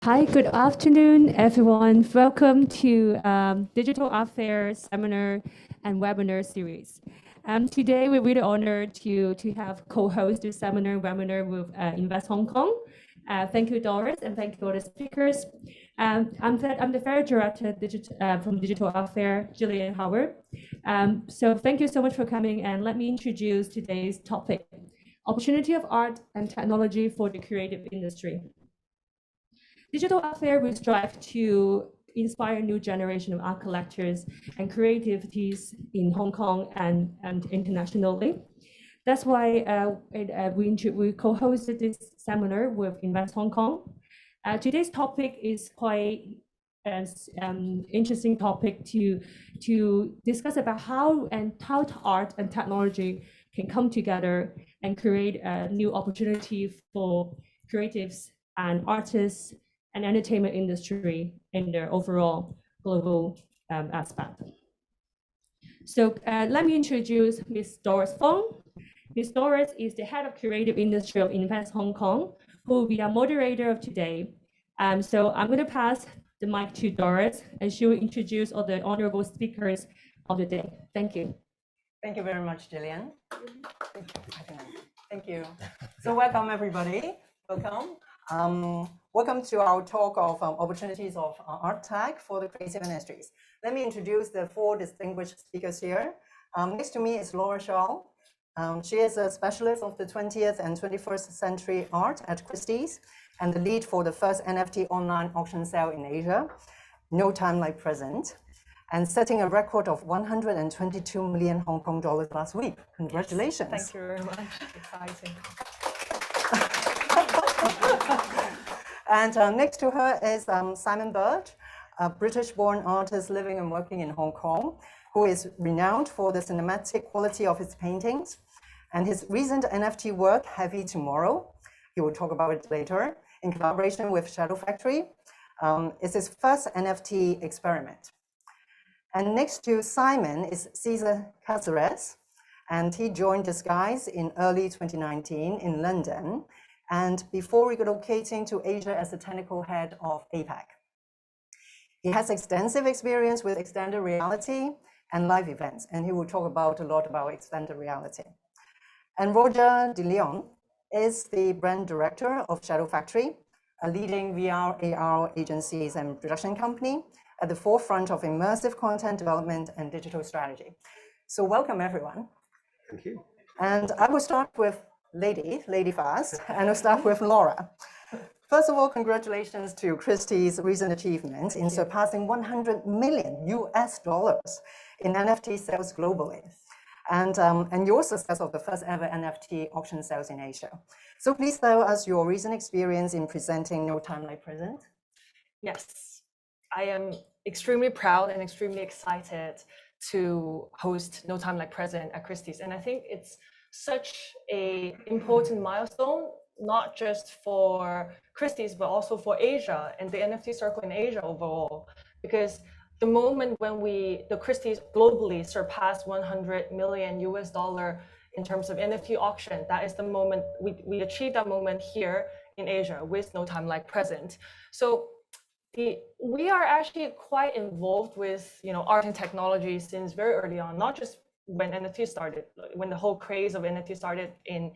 Hi, good afternoon, everyone. Welcome to Digital Art Fair Seminar and Webinar Series. Today, we're really honored to have co-host this seminar and webinar with Invest Hong Kong. Thank you, Doris, and thank you all the speakers. I'm the Fair Director from Digital Art Fair, Gillian Howard. So thank you so much for coming, and let me introduce today's topic, Opportunity of Art and Technology for the Creative Industry. Digital Art Fair will strive to inspire a new generation of art collectors and creativities in Hong Kong and internationally. That's why we co-hosted this seminar with Invest Hong Kong. Today's topic is quite an interesting topic to discuss about how art and technology can come together and create a new opportunity for creatives and artists and entertainment industry in their overall global aspect. So let me introduce Ms. Doris Fong. Ms. Doris is the head of creative industry of Invest Hong Kong, who will be our moderator of today. So I'm going to pass the mic to Doris, and she will introduce all the honorable speakers of the day. Thank you. Thank you very much, Gillian. Thank you. So welcome, everybody. Welcome. Welcome to our talk of opportunities of art tech for the creative industries. Let me introduce the four distinguished speakers here. Next to me is Shao. She is a specialist of the 20th and 21st century art at Christie's and the lead for the first NFT online auction sale in Asia, no time like present, and setting a record of 122 million Hong Kong dollars last week. Congratulations. Thank you very much. Exciting. And next to her is Simon Birch, a British-born artist living and working in Hong Kong, who is renowned for the cinematic quality of his paintings. And his recent NFT work, Heavy Tomorrow, he will talk about it later, in collaboration with Shadow Factory, is his first NFT experiment. And next to Simon is Cesar Caseres, and he joined Disguise in early 2019 in London, and before relocating to Asia as the technical head of APAC. He has extensive experience with extended reality and live events, and he will talk a lot about extended reality. And Roger De Leon is the brand director of Shadow Factory, a leading VR, AR agencies and production company at the forefront of immersive content development and digital strategy. So welcome, everyone. Thank you. And I will start with lady first, and I'll start with Laura. First of all, congratulations to Christie's recent achievement in surpassing $100 million in NFT sales globally, and your success of the first ever NFT auction sales in Asia. So please tell us your recent experience in presenting No Time Like Present. Yes, I am extremely proud and extremely excited to host No Time Like Present at Christie's, and I think it's such an important milestone, not just for Christie's, but also for Asia and the NFT circle in Asia overall. Because the moment when the Christie's globally surpassed $100 million in terms of NFT auction, that is the moment we achieved that moment here in Asia with No Time Like Present. So we are actually quite involved with art and technology since very early on, not just when NFT started, when the whole craze of NFT started in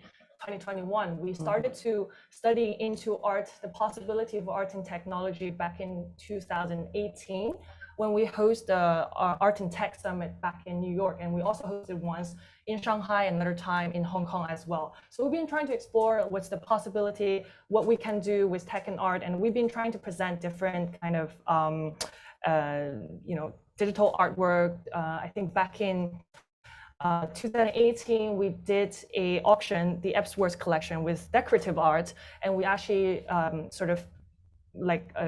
2021, we started to study into art, the possibility of art and technology back in 2018, when we hosted the Art and Tech Summit back in New York. And we also hosted once in Shanghai, another time in Hong Kong as well. So we've been trying to explore what's the possibility, what we can do with tech and art. And we've been trying to present different kind of, digital artwork. I think back in 2018, we did a auction, the Epsworth collection with decorative art, and we actually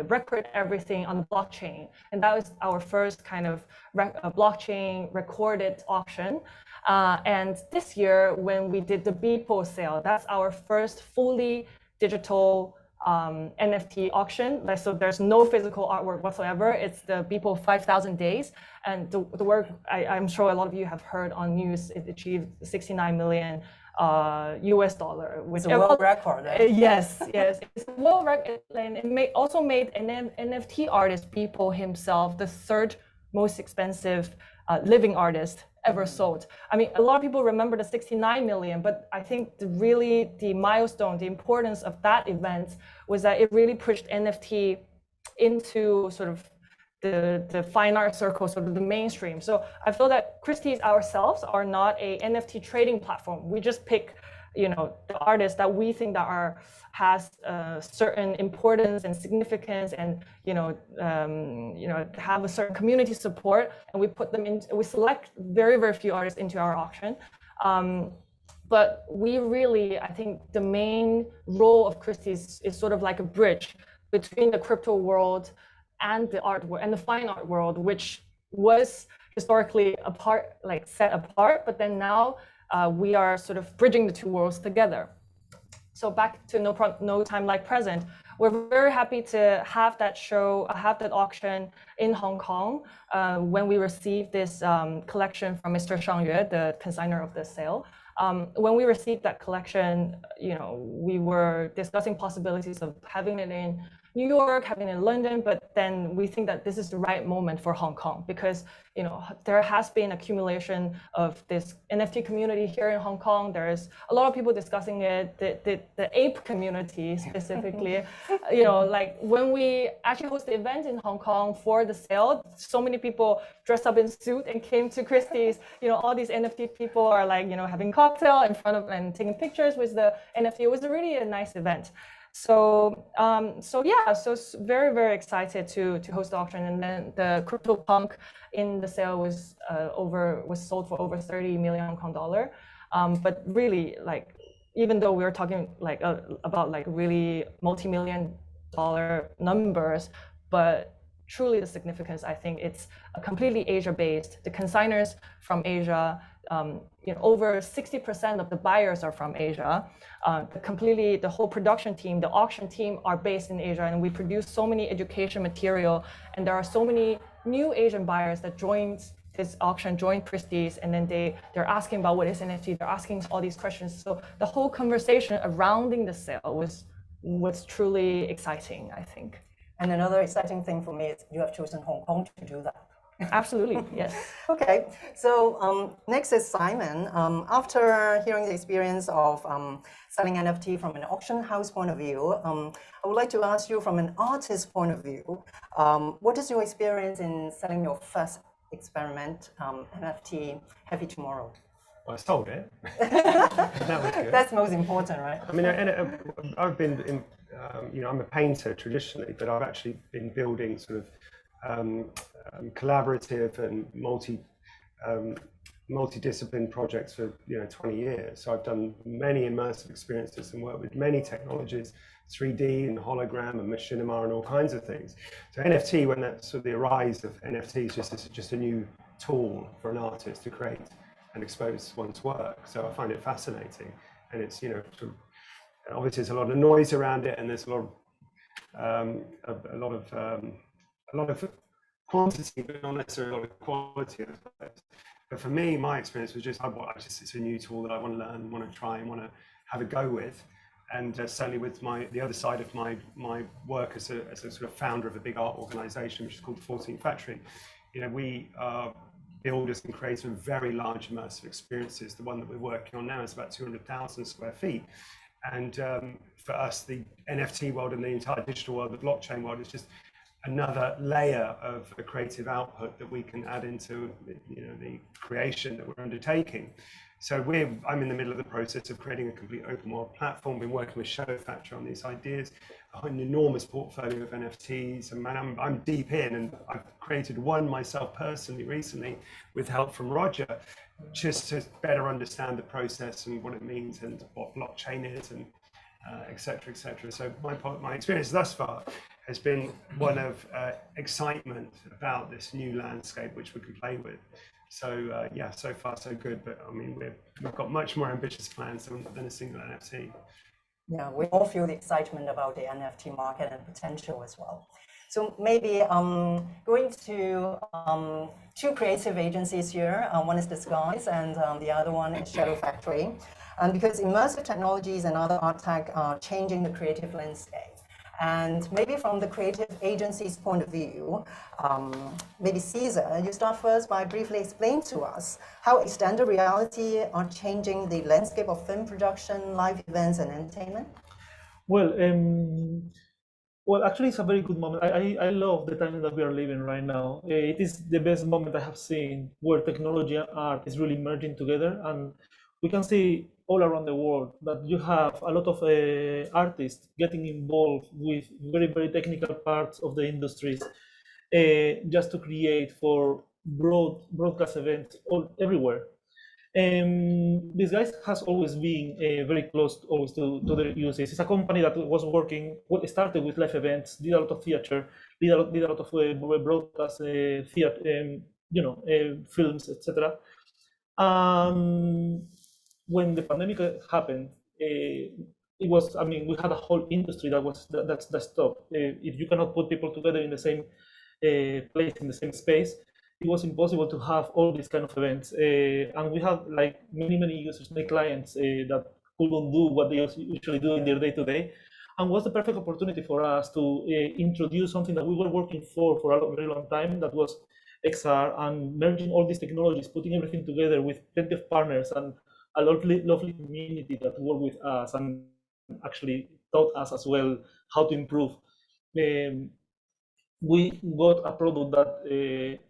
record everything on the blockchain. And that was our first kind of blockchain recorded auction. And this year, when we did the Beeple sale, that's our first fully digital NFT auction. So there's no physical artwork whatsoever. It's the Beeple 5,000 days. And the work, I'm sure a lot of you have heard on news, it achieved 69 million US dollar, which It's a world record. Right? Yes, yes, it's a world record, and it also made an NFT artist, People himself, the third most expensive living artist ever sold. I mean, a lot of people remember the 69 million, but I think the milestone, the importance of that event was that it really pushed NFT into sort of the fine art circle, sort of the mainstream. So I feel that Christie's ourselves are not a NFT trading platform. We just pick, the artists that we think that has certain importance and significance, and have a certain community support, and we put them in. We select very, very few artists into our auction. But we really, I think the main role of Christie's is sort of like a bridge between the crypto world and the art world and the fine art world, which was historically set apart, but then now we are sort of bridging the two worlds together. So back to No Time Like Present, we're very happy to have that show, have that auction in Hong Kong when we received this collection from Mr. Shang Yue, the consigner of the sale. When we received that collection, we were discussing possibilities of having it in New York, having it in London, but then we think that this is the right moment for Hong Kong because, there has been accumulation of this NFT community here in Hong Kong. There's a lot of people discussing it, the ape community specifically. Like when we actually hosted the event in Hong Kong for the sale, so many people dressed up in suit and came to Christie's. All these NFT people are like, having cocktail in front of and taking pictures with the NFT. It was really a nice event. So it's very, very excited to host the auction, and then the CryptoPunk in the sale was sold for over 30 million Hong Kong dollar. But really, like, even though we were talking about really multi-million dollar numbers, but truly the significance, I think it's completely Asia-based. The consigners from Asia. Over 60% of the buyers are from Asia. The whole production team, the auction team are based in Asia, and we produce so many education material, and there are so many new Asian buyers that joined this auction, joined Christie's, and then they're asking about what is NFT, they're asking all these questions. So the whole conversation surrounding the sale was truly exciting, I think. And another exciting thing for me is you have chosen Hong Kong to do that. Absolutely, yes. Okay, so next is Simon. After hearing the experience of selling NFT from an auction house point of view, I would like to ask you from an artist point of view, what is your experience in selling your first experiment, NFT, Happy Tomorrow? Well, I sold it. That was good. That's most important, right? I mean, I've been, I'm a painter traditionally, but I've actually been building sort of collaborative and multidiscipline projects for 20 years. So I've done many immersive experiences and worked with many technologies, 3D and hologram and machinima and all kinds of things. So NFT, when that's sort of the rise of NFTs, just a new tool for an artist to create and expose one's work. So I find it fascinating, and it's obviously there's a lot of noise around it, and there's a lot of quantity, but not necessarily a lot of quality. But for me, my experience was it's a new tool that I want to learn, want to try, and want to have a go with. And certainly with the other side of my work as a sort of founder of a big art organization, which is called the 14th Factory, we are builders and creators of very large immersive experiences. The one that we're working on now is about 200,000 square feet. And for us, the NFT world and the entire digital world, the blockchain world, is just another layer of a creative output that we can add into the creation that we're undertaking. So I'm in the middle of the process of creating a complete open world platform. Been working with Shao on these ideas, an enormous portfolio of NFTs, and I'm deep in, and I've created one myself personally recently with help from Roger, just to better understand the process and what it means and what blockchain is, and et cetera, et cetera. So my experience thus far has been one of excitement about this new landscape which we can play with. So so far so good, but I mean we've got much more ambitious plans than a single NFT. Yeah, we all feel the excitement about the NFT market and potential as well. So maybe going to two creative agencies here. One is Disguise, and the other one is Shadow Factory. and because immersive technologies and other art tech are changing the creative landscape. And maybe from the creative agency's point of view, maybe Cesar, you start first by briefly explaining to us how extended reality are changing the landscape of film production, live events, and entertainment. Well, actually, it's a very good moment. I love the time that we are living right now. It is the best moment I have seen where technology and art is really merging together. And we can see all around the world that you have a lot of artists getting involved with very, very technical parts of the industries just to create for broadcast events everywhere. This guy has always been very close always to the users. It's a company that was working, started with live events, did a lot of theater, did a lot of broadcast theater, films, etc. When the pandemic happened, it was, I mean, we had a whole industry that stopped. If you cannot put people together in the same place, in the same space, it was impossible to have all these kind of events. And we have like many users, many clients that couldn't do what they usually do in their day-to-day. And was the perfect opportunity for us to introduce something that we were working for a very long time, that was XR, and merging all these technologies, putting everything together with plenty of partners and a lovely community that worked with us and actually taught us as well how to improve. We got a product that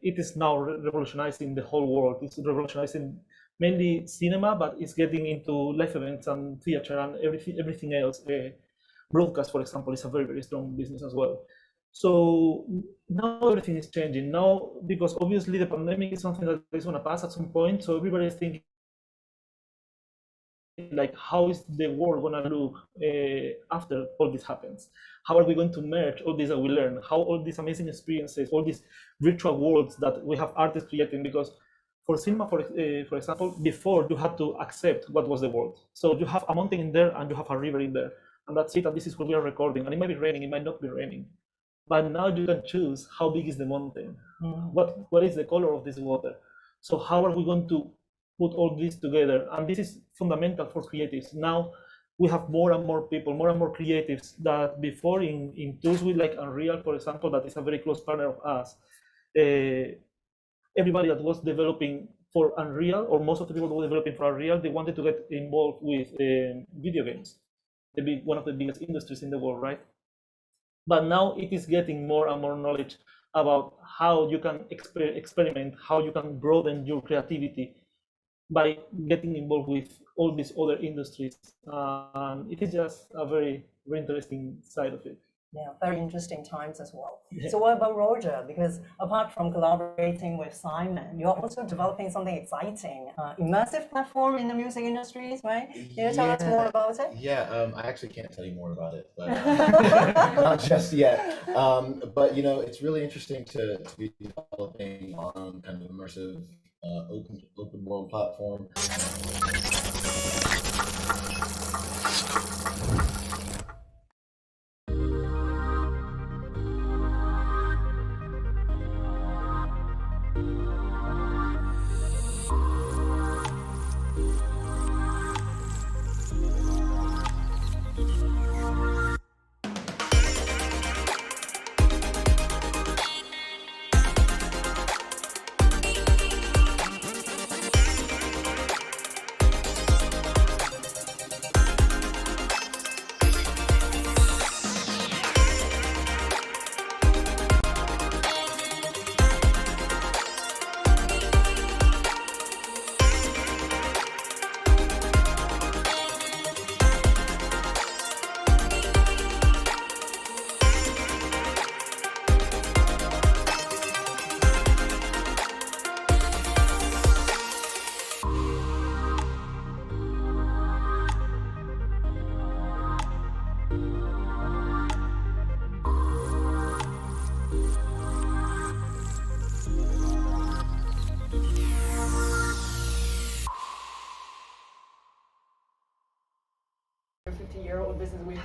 it is now revolutionizing the whole world. It's revolutionizing mainly cinema, but it's getting into live events and theater and everything else. Broadcast, for example, is a very strong business as well. So now everything is changing now, because obviously the pandemic is something that is going to pass at some point. So everybody is thinking, like, how is the world going to look after all this happens? How are we going to merge all this that we learn? How all these amazing experiences, all these virtual worlds that we have artists creating? Because for cinema, for example, before you had to accept what was the world. So you have a mountain in there and you have a river in there, and that's it. And this is what we are recording. And it might be raining, it might not be raining. But now you can choose how big is the mountain, what is the color of this water. So how are we going to put all this together? And this is fundamental for creatives. Now we have more and more people, more and more creatives that before in tools with like Unreal, for example, that is a very close partner of us. Everybody that was developing for Unreal, or most of the people that were developing for Unreal, they wanted to get involved with video games, one of the biggest industries in the world, right? But now it is getting more and more knowledge about how you can experiment, how you can broaden your creativity by getting involved with all these other industries. It is just a very interesting side of it. Yeah, very interesting times as well. Yeah. So what about Roger? Because apart from collaborating with Simon, you're also developing something exciting, immersive platform in the music industries, right? Can you tell us more about it? Yeah, I actually can't tell you more about it, but not just yet. But you know, it's really interesting to be developing on kind of immersive, open world platform.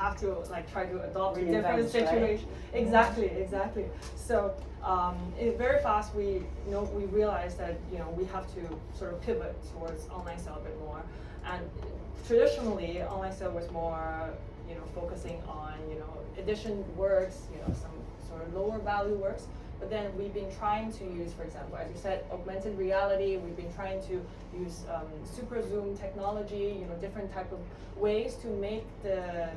have to like try to adopt Reinvent, different right? situations. Exactly. So very fast we realized that we have to sort of pivot towards online sale a bit more. And traditionally, online sale was more focusing on edition works, some sort of lower value works. But then we've been trying to use, for example, as you said, augmented reality. We've been trying to use super zoom technology, different type of ways to make the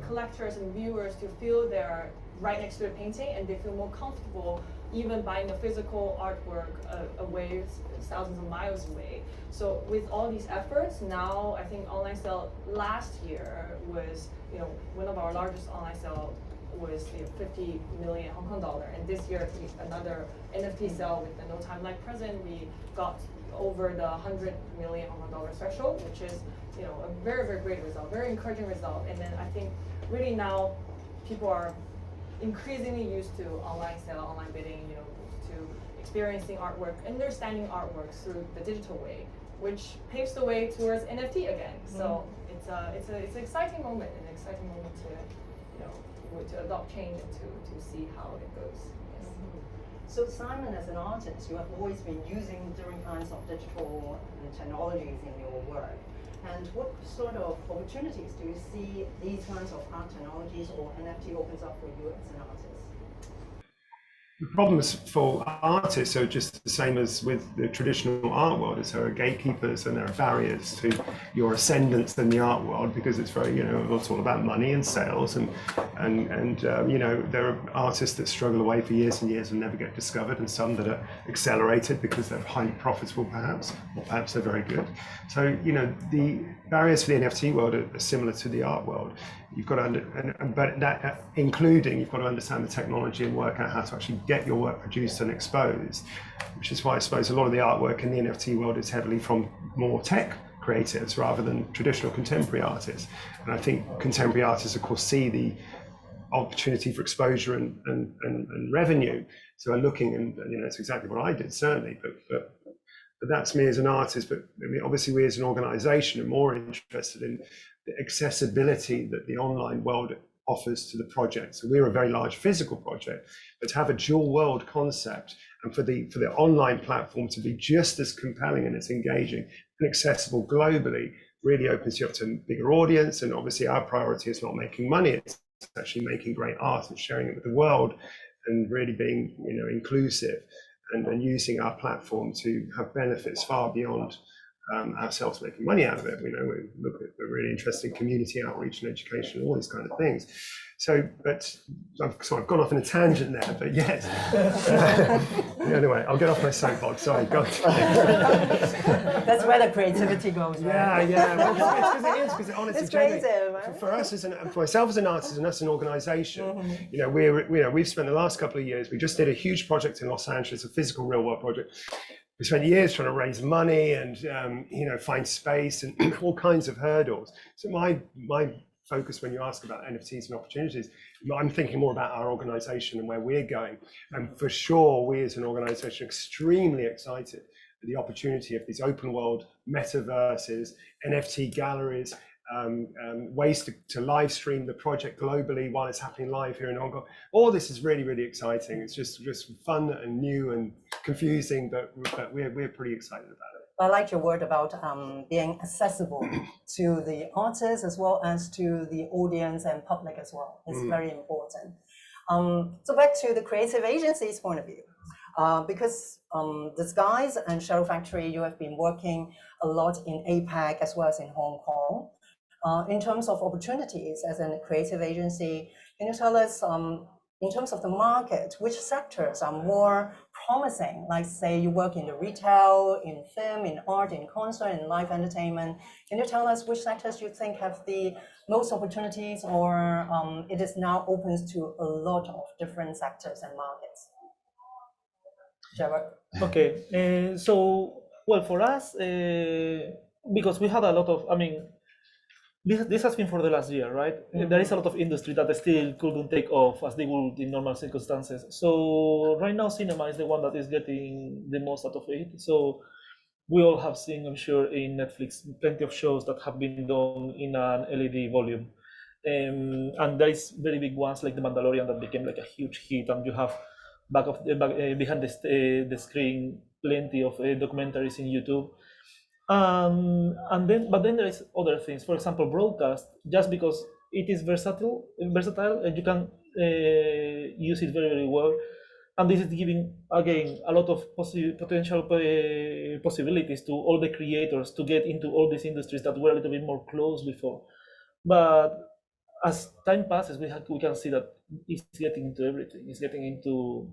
collectors and viewers to feel they're right next to the painting and they feel more comfortable even buying a physical artwork away, thousands of miles away. So with all these efforts, now I think online sale last year was, one of our largest online sale was 50 million Hong Kong dollar, and this year another NFT sale with the No Time Like Present, we got over the 100 million Hong Kong dollar threshold, which is a very, very great result, very encouraging result. And then I think really now people are increasingly used to online sale, online bidding, to experiencing artwork, understanding artwork through the digital way, which paves the way towards NFT again. So it's an exciting moment, to adopt change and to see how it goes. Yes. So Simon, as an artist, you have always been using different kinds of digital technologies in your work. And what sort of opportunities do you see these kinds of art technologies or NFT opens up for you as an artist? The problems for artists are just the same as with the traditional art world. There are gatekeepers and there are barriers to your ascendance in the art world because it's very, it's all about money and sales, and there are artists that struggle away for years and years and never get discovered, and some that are accelerated because they're highly profitable, perhaps, or perhaps they're very good. So the barriers for the NFT world are similar to the art world. You've got to, but that including, you've got to understand the technology and work out how to actually get your work produced and exposed, which is why I suppose a lot of the artwork in the NFT world is heavily from more tech creatives rather than traditional contemporary artists. And I think contemporary artists, of course, see the opportunity for exposure and revenue, so are looking, and it's exactly what I did, certainly, but that's me as an artist. But I mean, obviously we as an organization are more interested in the accessibility that the online world offers to the project. So we're a very large physical project, but to have a dual world concept and for the online platform to be just as compelling and as engaging and accessible globally really opens you up to a bigger audience. And obviously our priority is not making money, it's actually making great art and sharing it with the world and really being inclusive and using our platform to have benefits far beyond ourselves making money out of it. We look at the really interesting community outreach and education, all these kind of things. So, I've gone off on a tangent there, but yes. Anyway, I'll get off my soapbox. Sorry, God. That's where the creativity goes, right? Yeah. Well, because honestly, it's creative, right? for us for myself as an artist and us as an organisation, we've spent the last couple of years. We just did a huge project in Los Angeles, a physical real world project. We spent years trying to raise money and find space and all kinds of hurdles. So my focus when you ask about NFTs and opportunities, I'm thinking more about our organization and where we're going. And for sure, we as an organization are extremely excited at the opportunity of these open world metaverses, NFT galleries, ways to live stream the project globally while it's happening live here in Hong Kong. All this is really, really exciting. It's just fun and new and confusing, but we're pretty excited about it. I like your word about being accessible to the artists as well as to the audience and public as well. It's very important. So back to the creative agency's point of view, because Disguise and Shadow Factory, you have been working a lot in APAC as well as in Hong Kong. In terms of opportunities as a creative agency, can you tell us, in terms of the market, which sectors are more promising? Like say you work in the retail, in film, in art, in concert, in live entertainment. Can you tell us which sectors you think have the most opportunities, or it is now open to a lot of different sectors and markets? Trevor? Okay, so, well, for us, because we had a lot of, this has been for the last year, right? There is a lot of industry that still couldn't take off as they would in normal circumstances. So right now, cinema is the one that is getting the most out of it. So we all have seen, I'm sure, in Netflix, plenty of shows that have been done in an LED volume. And there is very big ones like The Mandalorian that became like a huge hit, and you have behind the screen plenty of documentaries in YouTube. But then there is other things. For example, broadcast. Just because it is versatile, you can use it very, very well. And this is giving, again, a lot of potential possibilities to all the creators to get into all these industries that were a little bit more closed before. But as time passes, we can see that it's getting into everything. It's getting into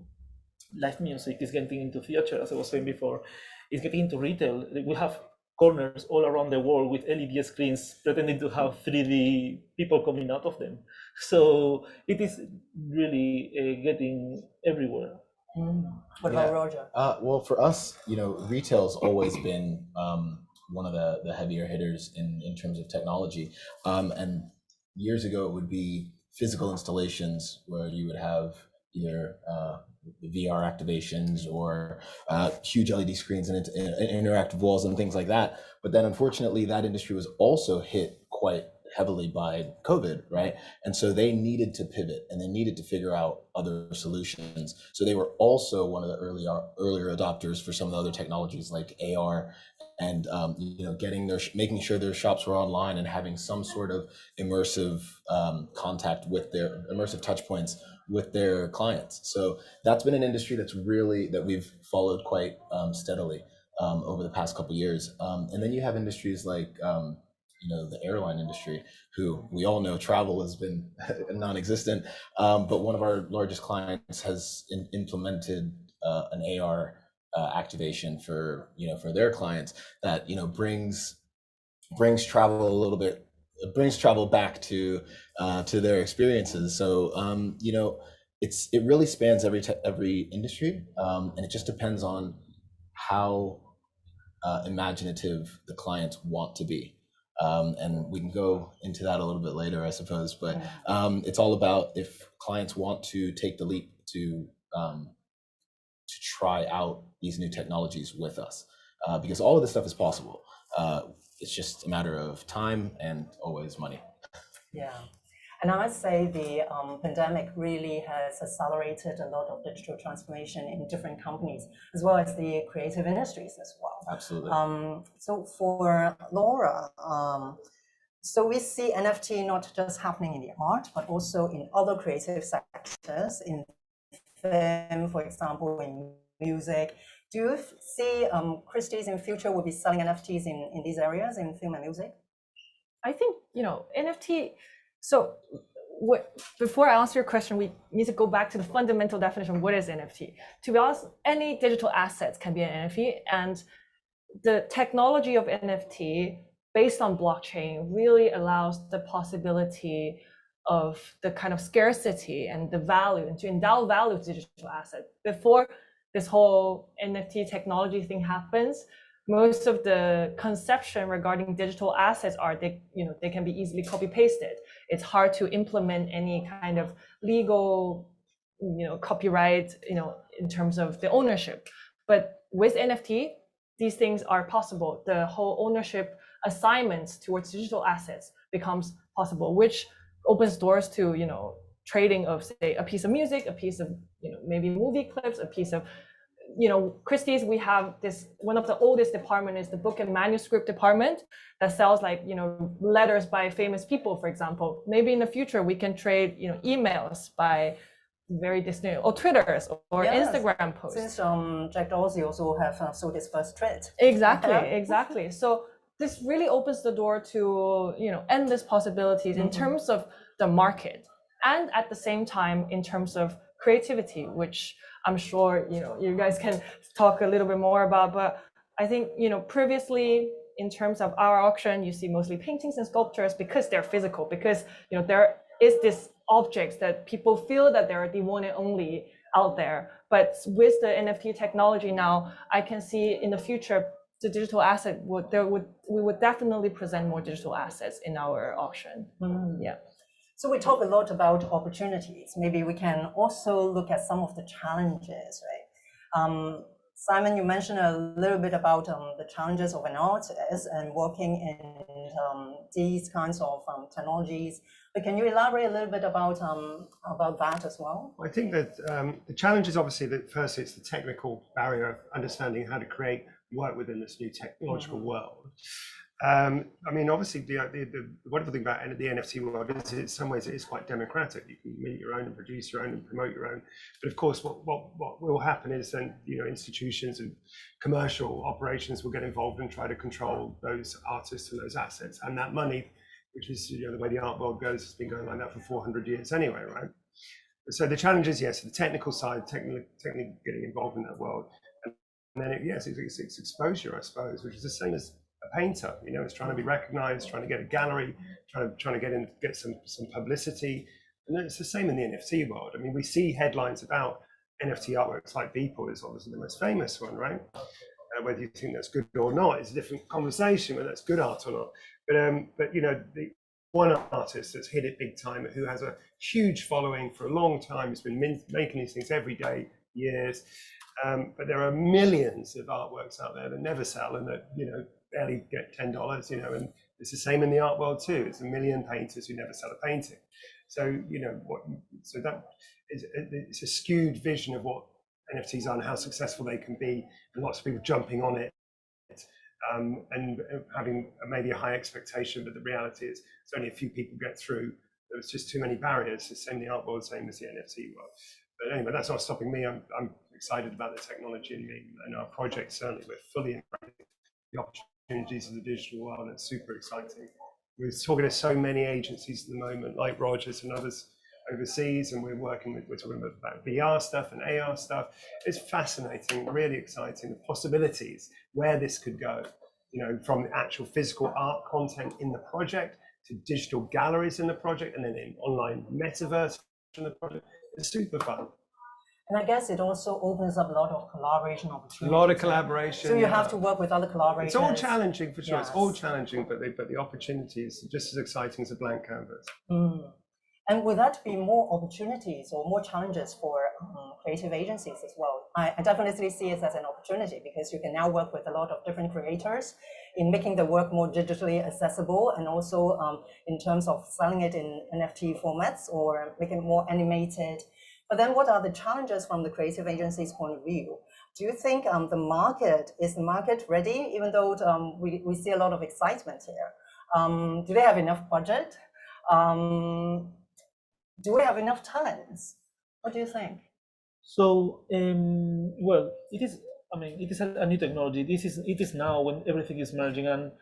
live music, it's getting into theater, as I was saying before. It's getting into retail. We have corners all around the world with LED screens pretending to have 3D people coming out of them. So it is really getting everywhere. What about Roger? Well, for us, retail's always been one of the heavier hitters in terms of technology. And years ago, it would be physical installations where you would have either VR activations or huge LED screens and interactive walls and things like that. But then unfortunately, that industry was also hit quite heavily by COVID, right? And so they needed to pivot and they needed to figure out other solutions. So they were also one of the earlier adopters for some of the other technologies like AR and making sure their shops were online and having some sort of immersive contact with their immersive touch points with their clients. So that's been an industry that we've followed quite steadily over the past couple of years. And then you have industries like the airline industry, who we all know travel has been non-existent. But one of our largest clients has implemented an AR activation for their clients that brings travel a little bit, brings travel back to their experiences. So it really spans every industry, and it just depends on how imaginative the clients want to be. And we can go into that a little bit later, I suppose, but it's all about if clients want to take the leap to try out these new technologies with us, because all of this stuff is possible. It's just a matter of time and always money. Yeah. And I must say the pandemic really has accelerated a lot of digital transformation in different companies, as well as the creative industries as well. Absolutely. So for Laura, so we see NFT not just happening in the art, but also in other creative sectors, in film, for example, in music. Do you see Christie's in future will be selling NFTs in these areas, in film and music? I think, NFT, so before I answer your question, we need to go back to the fundamental definition of what is NFT. To be honest, any digital assets can be an NFT, and the technology of NFT based on blockchain really allows the possibility of the kind of scarcity and the value, and to endow value to digital asset. Before this whole NFT technology thing happens, most of the conception regarding digital assets are they can be easily copy pasted. It's hard to implement any kind of legal, copyright, in terms of the ownership. But with NFT, these things are possible. The whole ownership assignments towards digital assets becomes possible, which opens doors to, trading of, say, a piece of music, a piece of, maybe movie clips, a piece of, Christie's, we have this, one of the oldest department is the book and manuscript department that sells letters by famous people, for example. Maybe in the future we can trade, emails by very distant, or Twitters or Instagram posts. Since Jack Dorsey also have sold his first tweet. Exactly. So this really opens the door to, endless possibilities in terms of the market, and at the same time in terms of creativity, which I'm sure you guys can talk a little bit more about. But I think previously in terms of our auction, you see mostly paintings and sculptures because they're physical, because there is this objects that people feel that they're the one and only out there. But with the NFT technology now, I can see in the future the digital asset we would definitely present more digital assets in our auction. Yeah. So we talk a lot about opportunities. Maybe we can also look at some of the challenges, right? Simon, you mentioned a little bit about the challenges of an artist and working in these kinds of technologies. But can you elaborate a little bit about that as well? I think that the challenge is obviously that first it's the technical barrier of understanding how to create work within this new technological world. I mean, obviously, the wonderful thing about the NFT world is, in some ways, it is quite democratic. You can make your own and produce your own and promote your own. But of course, what will happen is then, institutions and commercial operations will get involved and try to control those artists and those assets. And that money, which is the way the art world goes, has been going like that for 400 years anyway, right? So the challenge is, yes, the technical side, technically getting involved in that world. And then, it's exposure, I suppose, which is the same as a painter. It's trying to be recognized, trying to get a gallery, trying to get some publicity. And then it's the same in the NFT world. I mean, we see headlines about NFT artworks, like Beeple is obviously the most famous one, right? Whether you think that's good or not is a different conversation, whether that's good art or not. But the one artist that's hit it big time, who has a huge following for a long time, has been making these things every day, years. But there are millions of artworks out there that never sell and that barely get $10. And it's the same in the art world too. It's a million painters who never sell a painting. So that is it's a skewed vision of what NFTs are and how successful they can be, and lots of people jumping on it. And having maybe a high expectation, but the reality is it's only a few people get through. There's just too many barriers. The same in the art world, same as the NFT world. But anyway, that's not stopping me. I'm excited about the technology and our project. Certainly, we're fully embracing the opportunities of the digital world. It's super exciting. We're talking to so many agencies at the moment, like Rogers and others overseas, and we're talking about VR stuff and AR stuff. It's fascinating, really exciting, the possibilities where this could go, from the actual physical art content in the project to digital galleries in the project, and then in online metaverse in the project. It's super fun. And I guess it also opens up a lot of collaboration opportunities. A lot of collaboration. So you have to work with other collaborators. It's all challenging for sure. Yes. It's all challenging, but the opportunities are just as exciting as a blank canvas. And would that be more opportunities or more challenges for creative agencies as well? I definitely see it as an opportunity, because you can now work with a lot of different creators in making the work more digitally accessible, and also in terms of selling it in NFT formats or making it more animated. But then what are the challenges from the creative agency's point of view? Do you think is the market ready, even though we see a lot of excitement here? Do they have enough budget? Do we have enough talents? What do you think? So, well, it is a new technology. It is now when everything is merging, and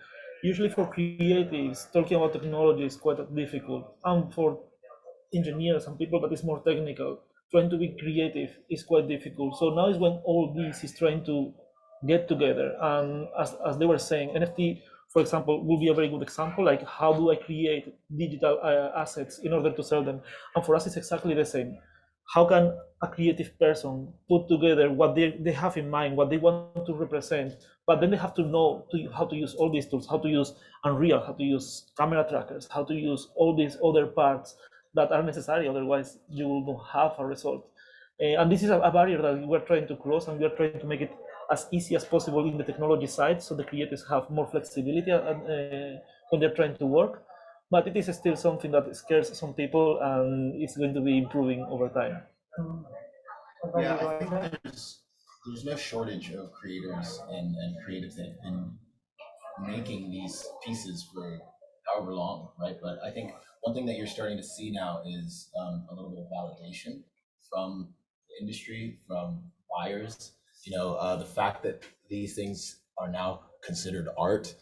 usually for creatives, talking about technology is quite difficult. And for engineers and people that is more technical, trying to be creative is quite difficult. So now is when all this is trying to get together. And as they were saying, NFT, for example, will be a very good example. Like, how do I create digital assets in order to sell them? And for us, it's exactly the same. How can a creative person put together what they have in mind, what they want to represent, but then they have to know how to use all these tools, how to use Unreal, how to use camera trackers, how to use all these other parts that are necessary, otherwise you will not have a result. And this is a barrier that we're trying to cross, and we're trying to make it as easy as possible in the technology side, so the creators have more flexibility when they're trying to work. But it is still something that scares some people, and it's going to be improving over time. Yeah, I think there's no shortage of creators and creatives that have been making these pieces for however long, right? But I think one thing that you're starting to see now is a little bit of validation from the industry, from buyers. The fact that these things are now considered art,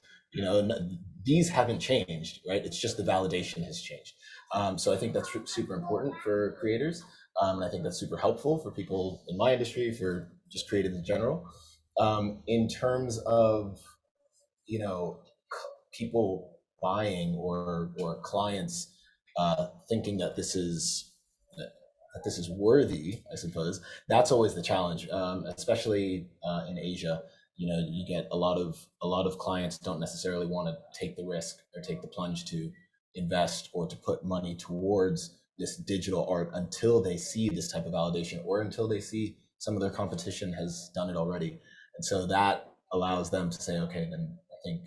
these haven't changed, right? It's just the validation has changed. So I think that's super important for creators. And I think that's super helpful for people in my industry, for just creatives in general. In terms of, people buying or clients thinking that this is worthy, I suppose, that's always the challenge, especially in Asia. You get a lot of clients don't necessarily want to take the risk or take the plunge to invest or to put money towards this digital art until they see this type of validation, or until they see some of their competition has done it already, and so that allows them to say, okay, then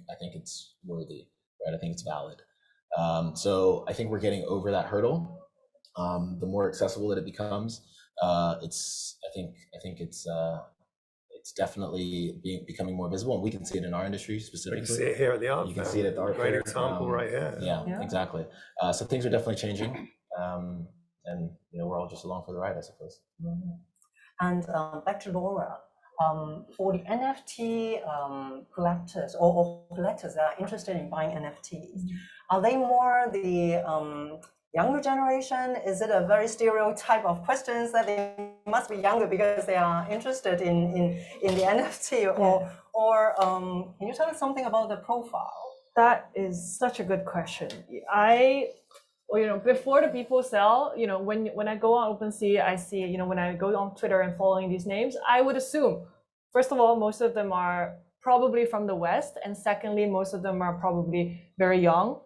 I think it's worthy, right? I think it's valid. So I think we're getting over that hurdle. The more accessible that it becomes, I think it's definitely becoming more visible, and we can see it in our industry specifically. You can see it here at the art. You can see it at the art Great fair. example right here. Yeah, exactly. So things are definitely changing, and we're all just along for the ride, I suppose. And back to Laura. For the NFT collectors or collectors that are interested in buying NFTs, are they more the younger generation? Is it a very stereotype of questions that they must be younger because they are interested in the NFT? Or can you tell us something about the profile? That is such a good question. Before the people sell, when I go on OpenSea, I see, when I go on Twitter and following these names, I would assume, first of all, most of them are probably from the West, and secondly, most of them are probably very young.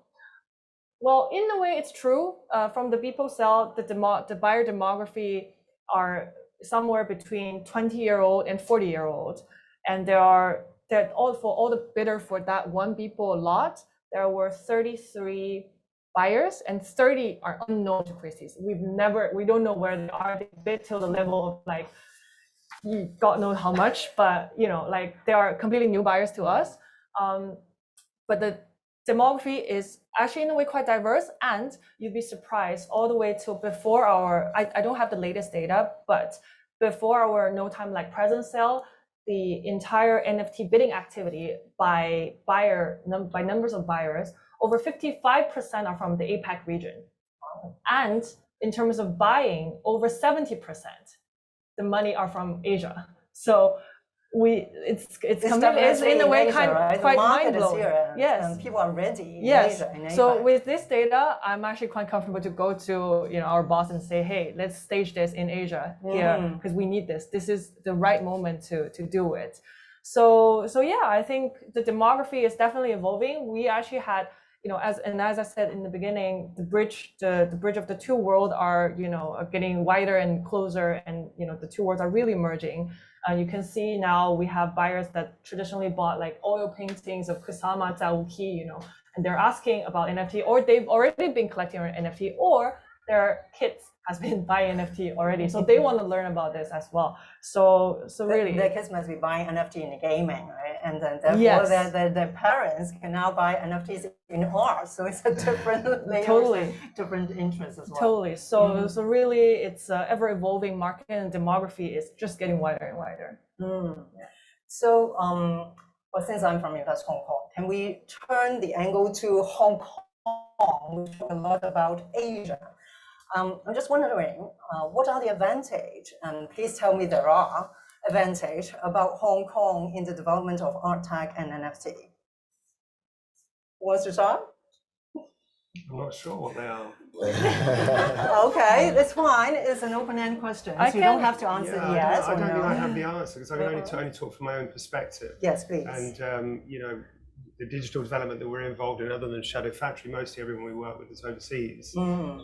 Well, in a way, it's true. From the people sell, the buyer demography are somewhere between 20-year-old and 40-year-old, and for all the bidder for that one people lot, there were 33 buyers, and 30 are unknown to Christie's. We don't know where they are. They bid till the level of God knows how much, but they are completely new buyers to us. But the demography is actually in a way quite diverse, and you'd be surprised all the way to before I don't have the latest data, but before our No Time Like Present sale, the entire NFT bidding activity by numbers of buyers, over 55% are from the APAC region. And in terms of buying, over 70%, the money are from Asia. So it's in a way quite mind-blowing. Yes, and people are ready. Yes. In Asia, so with this data, I'm actually quite comfortable to go to our boss and say, hey, let's stage this in Asia here because we need this. This is the right moment to do it. So yeah, I think the demography is definitely evolving. We actually had, as I said in the beginning, the bridge of the two worlds are getting wider and closer, and the two worlds are really merging. You can see now we have buyers that traditionally bought like oil paintings of Kusama, Zauki, and they're asking about NFT, or they've already been collecting on NFT, or their kids has been buying NFT already, so they want to learn about this as well. So really, their kids must be buying NFT in gaming, right? And then therefore their parents can now buy NFTs in art. So it's a different layer, different interest as well. Totally. So really, it's an ever evolving market, and demography is just getting wider and wider. So since I'm from Invest Hong Kong, can we turn the angle to Hong Kong? We talk a lot about Asia. I'm just wondering, what are the advantages, and please tell me there are advantages about Hong Kong in the development of art tech and NFT? Who wants to start? I'm not sure what they are. Okay, that's fine. It's an open-end question. So you don't have to answer yes or no. I don't think I have the answer, because I can only talk from my own perspective. Yes, please. And the digital development that we're involved in, other than Shadow Factory, mostly everyone we work with is overseas. But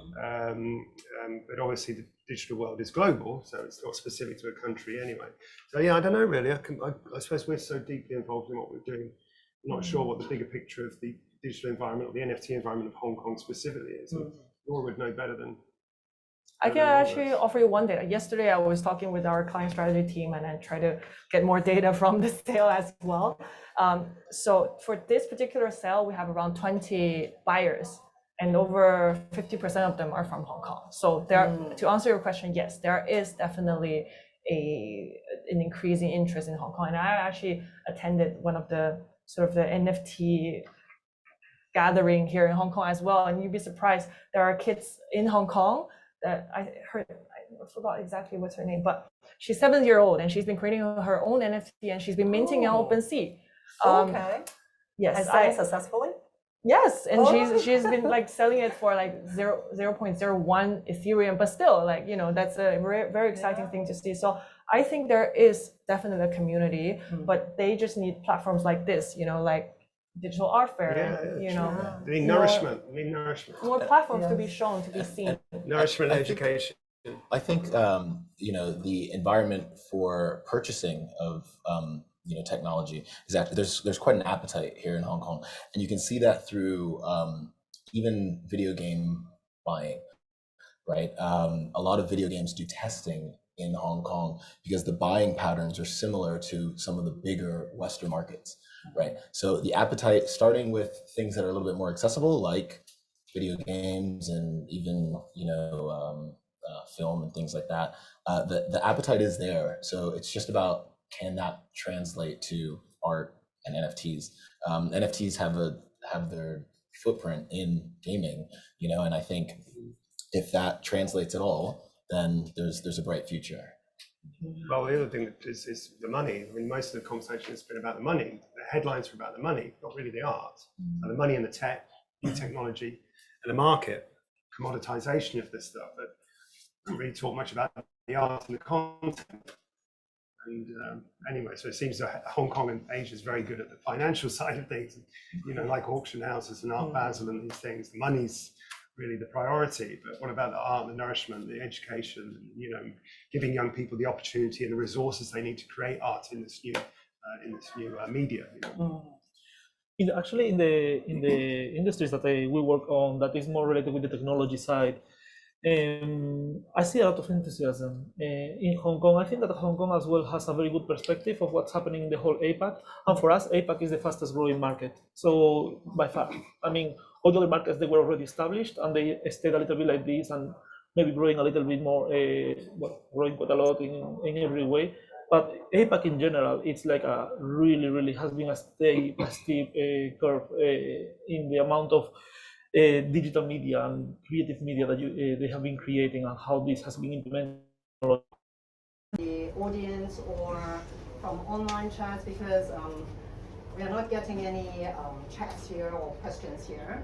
obviously the digital world is global, so it's not specific to a country anyway. So yeah, I don't know really. I suppose we're so deeply involved in what we're doing. I'm not sure what the bigger picture of the digital environment or the NFT environment of Hong Kong specifically is. Laura would know better than. I can actually offer you one data. Yesterday, I was talking with our client strategy team, and I tried to get more data from the sale as well. So for this particular sale, we have around 20 buyers, and over 50% of them are from Hong Kong. So to answer your question, yes, there is definitely an increasing interest in Hong Kong. And I actually attended one of the sort of the NFT gathering here in Hong Kong as well. And you'd be surprised, there are kids in Hong Kong that I forgot exactly what's her name, but she's 7-year-old and she's been creating her own NFT, and she's been minting on OpenSea. Okay. Yes. And selling successfully? Yes, and she's been like selling it for like 0.01 Ethereum, but still, like, that's a very, very exciting thing to see. So I think there is definitely a community, but they just need platforms like this, like digital art fair, They need nourishment. More platforms to be shown, to be seen. Nourishment, education. I think the environment for purchasing of technology is actually there's quite an appetite here in Hong Kong, and you can see that through even video game buying, right? A lot of video games do testing in Hong Kong because the buying patterns are similar to some of the bigger Western markets, right? So the appetite, starting with things that are a little bit more accessible, like video games and even film and things like that. The appetite is there, so it's just about can that translate to art and NFTs. NFTs have their footprint in gaming, and I think if that translates at all, then there's a bright future. Well, the other thing is the money. I mean, most of the conversation has been about the money. The headlines are about the money, not really the art. So the money and the tech, new technology, and the market, commoditization of this stuff. But I don't really talk much about the art and the content. And anyway, so it seems that Hong Kong and Asia is very good at the financial side of things, like auction houses and Art Basel and these things. The money's really the priority, but what about the art, the nourishment, the education, giving young people the opportunity and the resources they need to create art in this new media. Actually, in the industries that we work on, that is more related with the technology side, I see a lot of enthusiasm in Hong Kong. I think that Hong Kong as well has a very good perspective of what's happening in the whole APAC. And for us, APAC is the fastest growing market. So by far, I mean, all the other markets, they were already established and they stayed a little bit like this and maybe growing a little bit more, growing quite a lot in every way. But APAC in general, it's like a really has been a steep curve in the amount of digital media and creative media that they have been creating and how this has been implemented. The audience or from online chats, because we are not getting any chats here or questions here.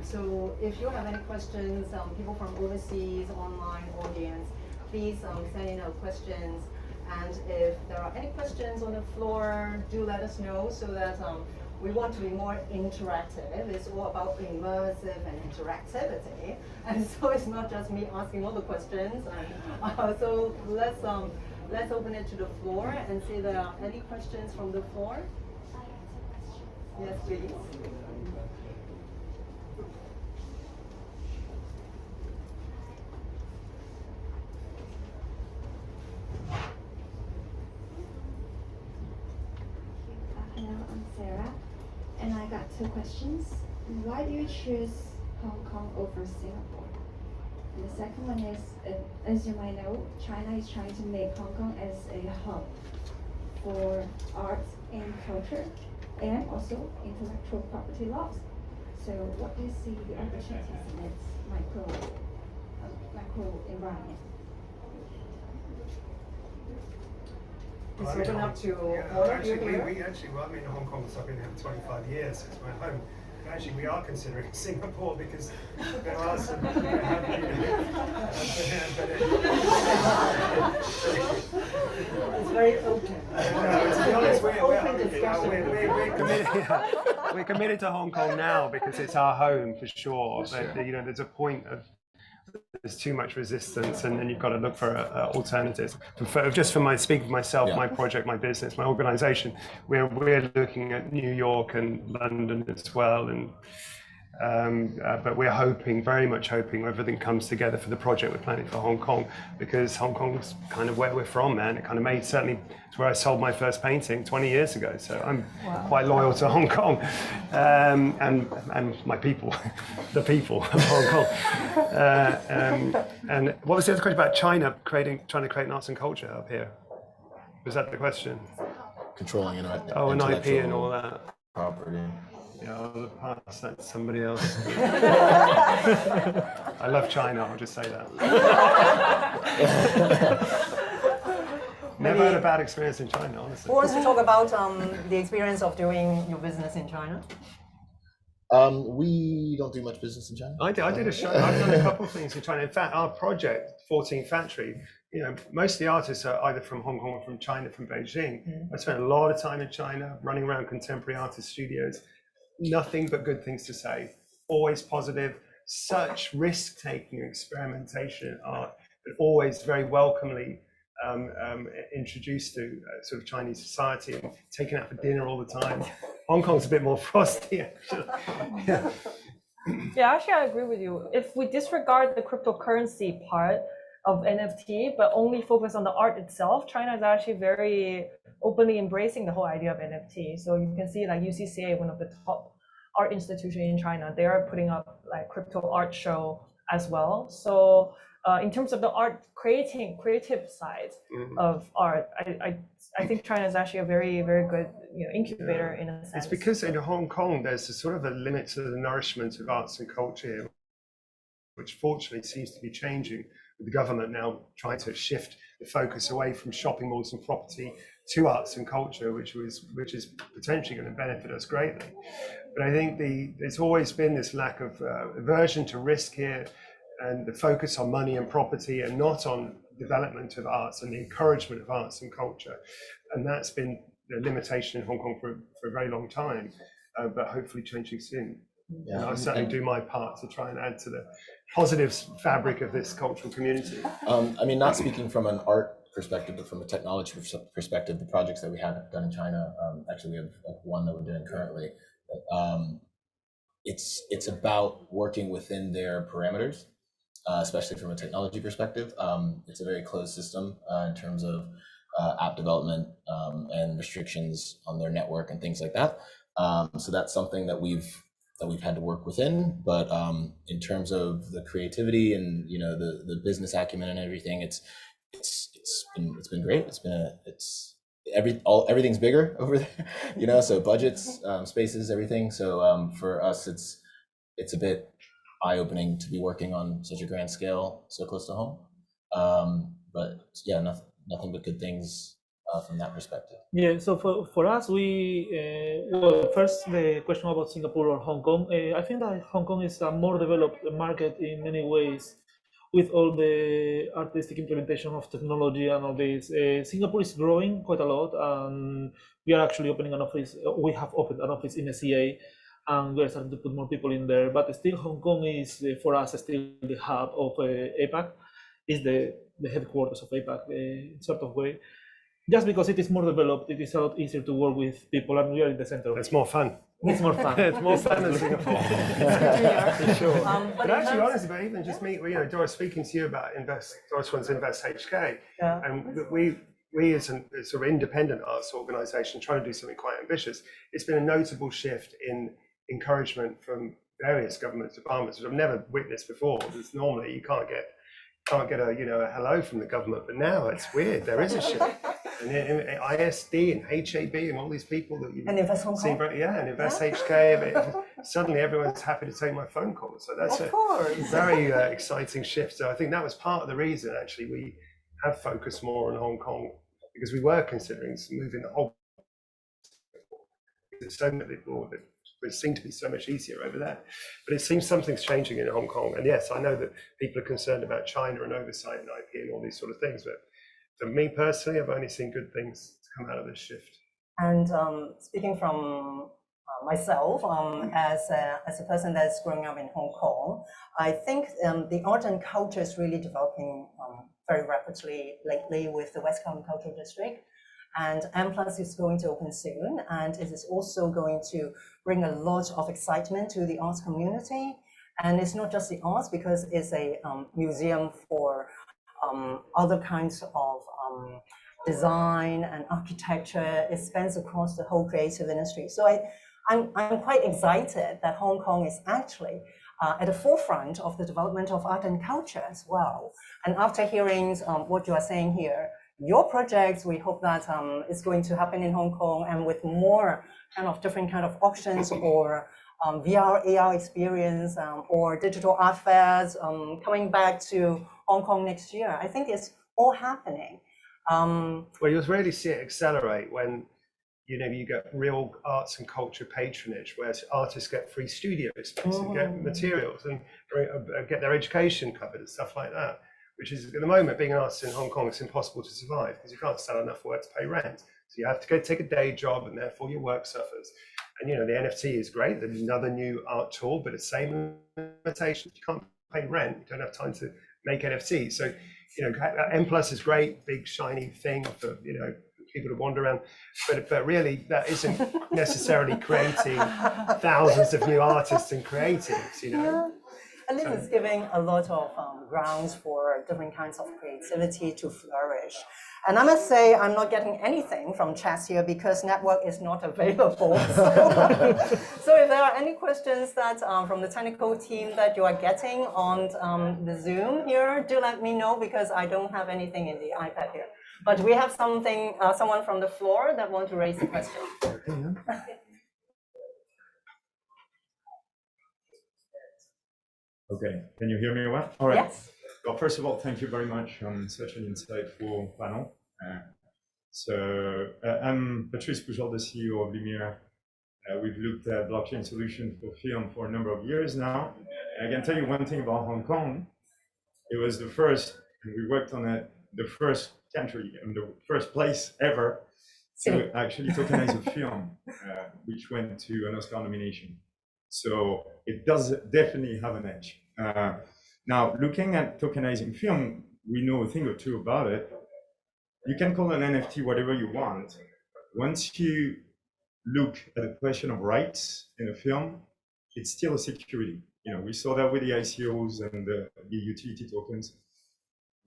So if you have any questions, people from overseas, online audience, please send in our questions. And if there are any questions on the floor, do let us know so that we want to be more interactive. It's all about immersive and interactivity. And so it's not just me asking all the questions. And, so let's open it to the floor and see if there are any questions from the floor. Yes, please. Hello, I'm Sarah, and I got two questions. Why do you choose Hong Kong over Singapore? And the second one is, as you might know, China is trying to make Hong Kong as a hub for art and culture, and also intellectual property laws. So what do you see the opportunities in its macro environment? It's open up to all of you here. I'm in Hong Kong, so I've been here for 25 years. It's my home. And actually, we are considering Singapore because there are some. It's very open. To be honest, we're we're committed to Hong Kong now because it's our home for sure. But there's a point of there's too much resistance, and then you've got to look for alternatives. Just for speaking for myself, my project, my business, my organization, we're looking at New York and London as well, and but we're very much hoping everything comes together for the project we're planning for Hong Kong, because Hong Kong's kind of where we're from, man. It kind of certainly it's where I sold my first painting 20 years ago, so I'm quite loyal to Hong Kong, and my people, the people of Hong Kong. And what was the other question about China trying to create an arts and culture up here? Was that the question? Controlling an IP and all that. Property. Yeah, I'll pass that to somebody else. I love China, I'll just say that. Never had a bad experience in China, honestly. Who wants to talk about the experience of doing your business in China? We don't do much business in China. I did a show. I've done a couple of things in China. In fact, our project, 14 Factory, most of the artists are either from Hong Kong or from China, from Beijing. I spent a lot of time in China, running around contemporary artist studios. Nothing but good things to say. Always positive. Such risk-taking, experimentation art. but always very welcomely introduced to sort of Chinese society and taken out for dinner all the time. Hong Kong's a bit more frosty, actually. Yeah. Yeah, actually, I agree with you. If we disregard the cryptocurrency part of NFT, but only focus on the art itself, China is actually very openly embracing the whole idea of NFT. So you can see like UCCA, one of the top art institutions in China, they are putting up like crypto art show as well. So in terms of the art creative side of art, I think China is actually a very, very good incubator in a sense. It's because in Hong Kong, there's a sort of a limit to the nourishment of arts and culture here, which fortunately seems to be changing, with the government now trying to shift the focus away from shopping malls and property to arts and culture, which is potentially going to benefit us greatly. But I think there's always been this lack of aversion to risk here, and the focus on money and property and not on development of arts and the encouragement of arts and culture. And that's been the limitation in Hong Kong for a very long time, but hopefully changing soon. Yeah, and I'll certainly do my part to try and add to the positive fabric of this cultural community. I mean, not speaking from an art perspective, but from a technology perspective, the projects that we have done in China, actually we have one that we're doing currently. It's about working within their parameters, especially from a technology perspective. It's a very closed system in terms of app development and restrictions on their network and things like that. So that's something that we've had to work within. But in terms of the creativity and the business acumen and everything, it's been great. Everything's bigger over there, so budgets, spaces, everything. So for us, it's a bit eye-opening to be working on such a grand scale so close to home. But yeah, nothing but good things from that perspective. Yeah, so for us, well, first the question about Singapore or Hong Kong. I think that Hong Kong is a more developed market in many ways, with all the artistic implementation of technology and all this. Singapore is growing quite a lot, and we are actually opening an office. We have opened an office in SEA, and we're starting to put more people in there. But still, Hong Kong is for us still the hub of APAC, is the headquarters of APAC in sort of way. Just because it is more developed, it is a lot easier to work with people, and we are in the center. It's more fun. It's more fun. It's more fun than Singapore. For sure. But actually, honestly, but even just me, Doris, speaking to you about Doris runs Invest HK, and we as a sort of independent arts organisation trying to do something quite ambitious. It's been a notable shift in encouragement from various government departments, which I've never witnessed before. Because normally you can't get a hello from the government, but now it's weird. There is a shift. And ISD and HAB and all these people that you see, and Invest HK. Suddenly everyone's happy to take my phone call. So that's a very exciting shift. So I think that was part of the reason actually we have focused more on Hong Kong, because we were considering moving the whole. It seemed to be so much easier over there, but it seems something's changing in Hong Kong. And yes, I know that people are concerned about China and oversight and IP and all these sort of things, but for me personally, I've only seen good things come out of this shift. And speaking from myself, as a person that's growing up in Hong Kong, I think the art and culture is really developing very rapidly lately with the West Kowloon Cultural District. And M+ is going to open soon, and it is also going to bring a lot of excitement to the arts community. And it's not just the arts, because it's a museum for other kinds of design and architecture. It spans across the whole creative industry. So I'm quite excited that Hong Kong is actually at the forefront of the development of art and culture as well. And after hearing what you are saying here, your projects, we hope that it's going to happen in Hong Kong, and with more different kind of options or VR, AR experience or digital art fairs coming back to Hong Kong next year. I think it's all happening. Well, you'll really see it accelerate when you get real arts and culture patronage, where artists get free studio space and get materials and get their education covered and stuff like that. Which is, at the moment, being an artist in Hong Kong, it's impossible to survive because you can't sell enough work to pay rent. So you have to go take a day job, and therefore your work suffers. And the NFT is great. There's another new art tool, but it's the same limitations. You can't pay rent. You don't have time to make NFTs. So M Plus is great, big shiny thing for people to wander around, but really that isn't necessarily creating thousands of new artists and creatives. And this is giving a lot of grounds for different kinds of creativity to flourish. And I must say, I'm not getting anything from chat here because network is not available. So if there are any questions that from the technical team that you are getting on the Zoom here, do let me know because I don't have anything in the iPad here. But we have someone from the floor that want to raise a question. Okay, can you hear me well? All right. Yes. Well, first of all, thank you very much on such an insightful panel. I'm Patrice Pujol, the CEO of Lumiere. We've looked at blockchain solutions for film for a number of years now. And I can tell you one thing about Hong Kong. It was the first, and we worked on it, the first country and the first place ever to actually tokenize a film, which went to an Oscar nomination. So it does definitely have an edge. Now, looking at tokenizing film, we know a thing or two about it. You can call an NFT whatever you want. Once you look at the question of rights in a film, it's still a security. We saw that with the ICOs and the utility tokens.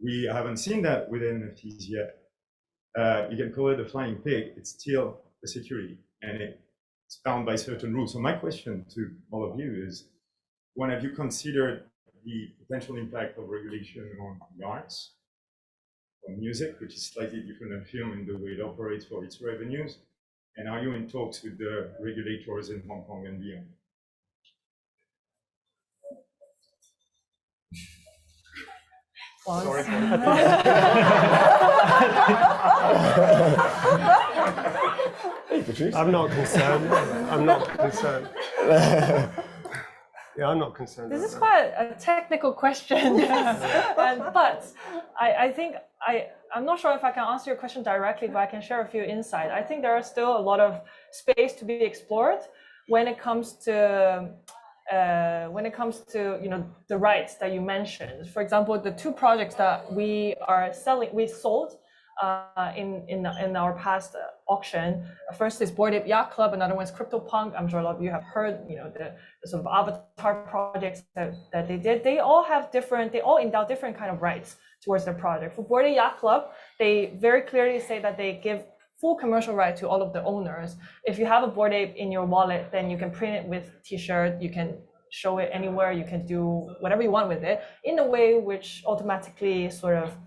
We haven't seen that with NFTs yet. You can call it a flying pig. It's still a security, and it's bound by certain rules. So my question to all of you is, when have you considered the potential impact of regulation on the arts, on music, which is slightly different than film in the way it operates for its revenues? And are you in talks with the regulators in Hong Kong and beyond? Sorry. Hey, Patrice. I'm not concerned. I'm not concerned. Yeah, I'm not concerned. This is quite a technical question, but I think I'm not sure if I can answer your question directly, but I can share a few insights. I think there are still a lot of space to be explored when it comes to the rights that you mentioned. For example, the two projects that we sold in our past auction. First is Bored Ape Yacht Club, another one is CryptoPunk. I'm sure a lot of you have heard, the sort of avatar projects that they did. They all endow different kind of rights towards their project. For Bored Ape Yacht Club, they very clearly say that they give full commercial right to all of the owners. If you have a Bored Ape in your wallet, then you can print it with T-shirt, you can show it anywhere, you can do whatever you want with it in a way which automatically sort of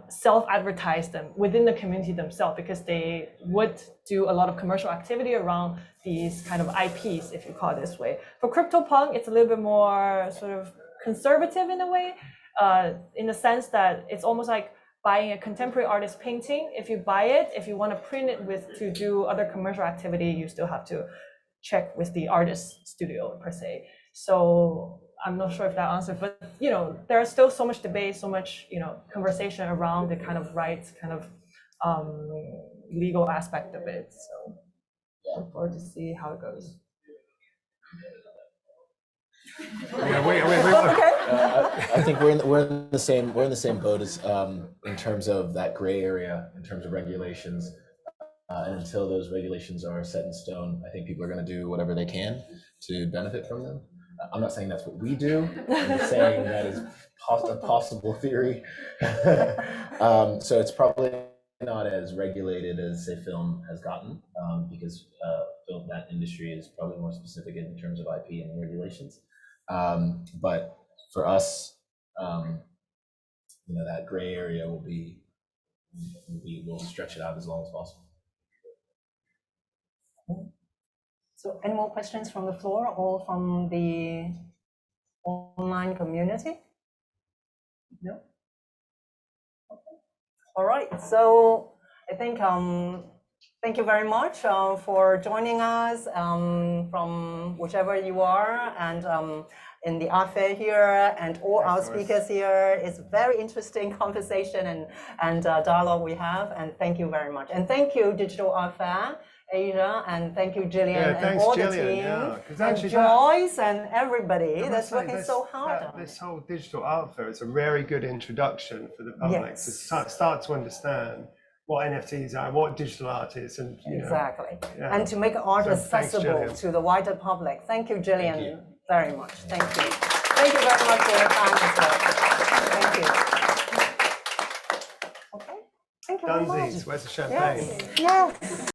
self-advertise them within the community themselves, because they would do a lot of commercial activity around these kind of IPs, if you call it this way. For CryptoPunk, it's a little bit more sort of conservative in a way, in the sense that it's almost like buying a contemporary artist painting. If you buy it, if you want to print it to do other commercial activity, you still have to check with the artist studio per se. So I'm not sure if that answers, but there is still so much debate, so much conversation around the kind of rights, kind of legal aspect of it. So look forward to see how it goes. I think we're in the same boat as in terms of that gray area, in terms of regulations. And until those regulations are set in stone, I think people are going to do whatever they can to benefit from them. I'm not saying that's what we do. I'm saying that is a possible theory. So it's probably not as regulated as, say, film has gotten, because that industry is probably more specific in terms of IP and regulations. But for us, that gray area we'll stretch it out as long as possible. So any more questions from the floor or from the online community? No? Okay. All right, so I think thank you very much for joining us from whichever you are, and in the art fair here, and all our speakers here. It's a very interesting conversation and dialogue we have, and thank you very much. And thank you, Digital Art Fair, Asia, and thank you, Gillian, Yeah, and thanks, all the Gillian, team, yeah, 'cause and actually Joyce, and everybody I must that's say working so hard on this it. whole digital art fair is a very good introduction for the public to start to understand what NFTs are, what digital art is, and Exactly. yeah. And to make art So thanks, accessible Gillian. to the wider public. Thank you, Gillian, Thank you. very much. Thank you. Thank you very much for your time as well. Thank you. Okay. Thank you very much. Dunsies, where's the champagne? Yes. Yes.